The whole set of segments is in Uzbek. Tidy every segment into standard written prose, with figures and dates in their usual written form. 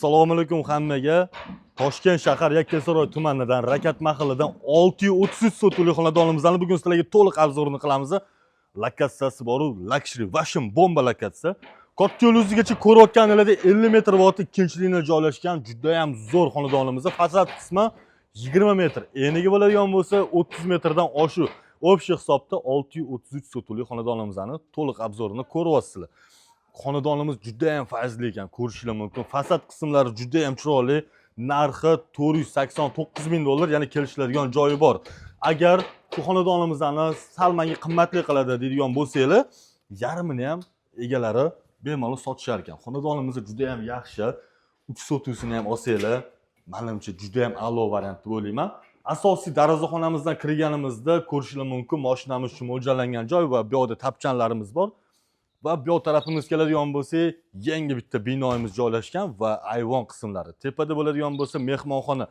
Assalomu alaykum hammaga. Toshkent shahar Yakkasaroy tumanidan Rakat mahallidan 633 sotuvli xonadonimizni bugun sizlarga to'liq obzorini qilamiz. Lokatsiyasi bor-u, luxury, vashim bomba lokatsiya. Katta yo'l o'zigacha ko'rayotganingizda 50 metr vaqt ikkinchi liniyada joylashgan juda ham zo'r xonadonimiz. Fasad qismi 20 metr, eniga bo'ladigan bo'lsa 30 metrdan oshiq. Общий hisobda 633 sotuvli xonadonimizni to'liq obzorini ko'ryapsizlar. Xonadonimiz juda ham fayzli ekan, ko'rishinglar mumkin. Fasad qismlari juda ham chiroyli. Narxi 489 ming dollar, ya'ni kelishiladigan joyi bor. Agar bu xonadonimizni sal menga qimmatli qiladi deydigan bo'lsanglar, yarmini ham egalari bemalol sotishar ekan. Xonadonimiz juda ham yaxshi. 3 sotuvsini ham olsanglar, menimcha juda ham a'lo variant deb o'ylayman. Asosiy darvozaxonamizdan kirganimizda ko'rishinglar mumkin, mashinamiz uchun mo'ljallangan joy va bu yerda tapchanlarimiz bor. Va bu tarafimizga keladigan bo'lsak, yangi bitta binoyimiz joylashgan va ayvon qismlari. Tepada bo'ladigan bo'lsa, mehmonxona.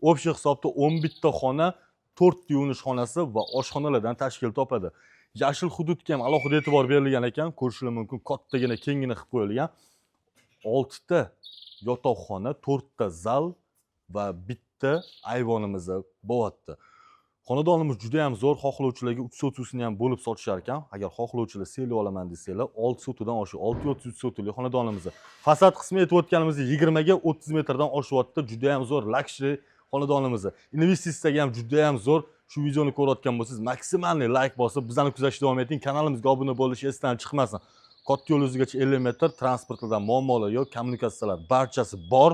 Общий hisobda 11 ta xona, 4 ta yuvinish xonasi va oshxonalardan tashkil topadi. Yashil hududga ham alohida e'tibor berilgan ekan, ko'rishinglar mumkin, kattagina, kengina qilib qo'yilgan. 6 ta yotoqxona, 4 ta zal va bitta ayvonimiz bo'lyapti. Xonadonimiz juda ham zo'r, xohlovchilarga 3 sotuvsini ham bo'lib sotishar ekan. Agar xohlovchilar sel olaman desanglar, 6 sotuvdan oshiq, 633 sotuvli xonadonimiz. Fasad qismi aytib o'tganimizda 20 ga 30 metrdan oshyapti. Juda ham zo'r luxury xonadonimiz. Investitsiyaga ham juda ham zo'r. Shu videoni ko'rayotgan bo'lsangiz, maksimalniy like bosib, bizani kuzatishda davom eting. Kanalimizga obuna bo'lish esdan chiqmasin. Katta yo'l o'zigacha 50 metr, transportlardan muammolar yo'q, kommunikatsiyalar barchasi bor.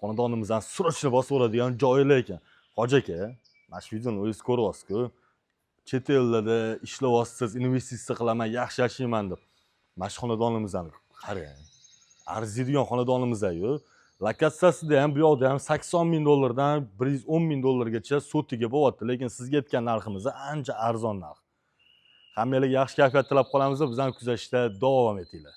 Xonadonimizdan srochni bosib o'radigan joylar ekan. Hoji aka, mana shu videoni o'zingiz ko'ryapsiz-ku. Chet ellarda ishlayapsiz, investitsiya qilaman, yaxshi yashayman deb. Mana shu xonadonimizni qarang. Arziydigan xonadonimiz-ku. Lokatsiyasida ham bu yoqda ham 80 ming dollardan 110 ming dollargacha sotiga bo'lyapti, lekin sizga aytgan narximiz ancha arzon narx. Hammalarga yaxshi kayfiyat tilab qolamiz va bizani kuzatishda davom etinglar.